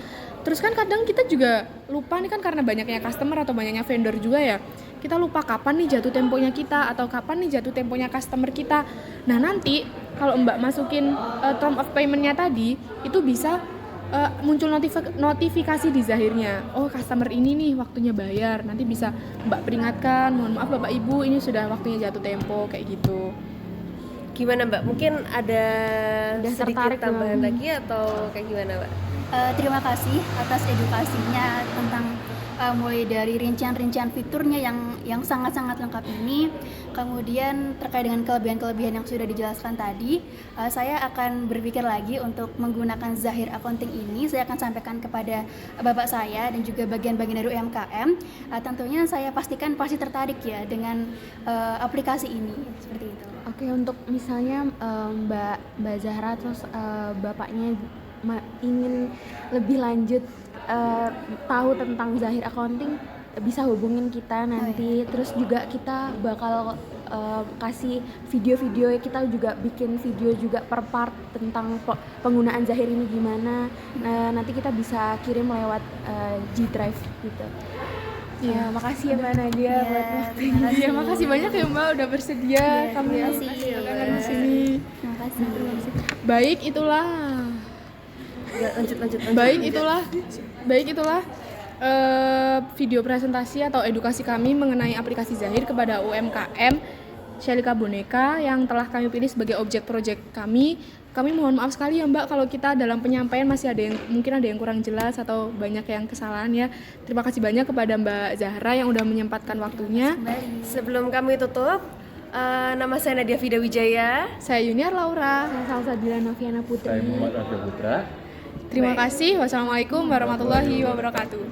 Terus kan kadang kita juga lupa nih kan karena banyaknya customer atau banyaknya vendor juga ya, kita lupa kapan nih jatuh temponya kita atau kapan nih jatuh temponya customer kita. Nah nanti kalau Mbak masukin term of payment-nya tadi, itu bisa muncul notifikasi di zahirnya. Oh customer ini nih waktunya bayar, nanti bisa Mbak peringatkan, mohon maaf Bapak Ibu ini sudah waktunya jatuh tempo kayak gitu. Gimana Mbak? Mungkin ada Udah sedikit tertarik tambahan belum? lagi atau kayak gimana Mbak? Terima kasih atas edukasinya tentang mulai dari rincian-rincian fiturnya yang sangat-sangat lengkap ini, kemudian terkait dengan kelebihan-kelebihan yang sudah dijelaskan tadi, saya akan berpikir lagi untuk menggunakan Zahir Accounting ini. Saya akan sampaikan kepada bapak saya dan juga bagian-bagian dari UMKM. Tentunya saya pastikan pasti tertarik ya dengan aplikasi ini, seperti itu. Oke, untuk misalnya Mbak Zahra terus bapaknya ingin lebih lanjut tahu tentang Zahir Accounting, bisa hubungin kita nanti. Terus juga kita bakal kasih video-video, kita juga bikin video juga per part tentang penggunaan Zahir ini gimana. Nanti kita bisa kirim lewat G Drive gitu. Iya. Makasih ya Mbak Nadia buat waktunya. terima kasih. Iya makasih banyak ya Mbak udah bersedia kami terima kasih. datang di sini. Terima kasih. Baik itulah. Lanjut. Baik itulah video presentasi atau edukasi kami mengenai aplikasi Zahir kepada UMKM Shelika Boneka yang telah kami pilih sebagai objek proyek kami. Kami mohon maaf sekali ya Mbak kalau kita dalam penyampaian masih mungkin ada yang kurang jelas atau banyak yang kesalahan ya. Terima kasih banyak kepada Mbak Zahra yang udah menyempatkan waktunya. Sebelum kami tutup, nama saya Nadia Vida Wijaya. Saya Yuniar Laura. Saya Salsabila Noviana Putri. Saya Muhammad Arda Putra. Terima kasih. Wassalamualaikum warahmatullahi wabarakatuh.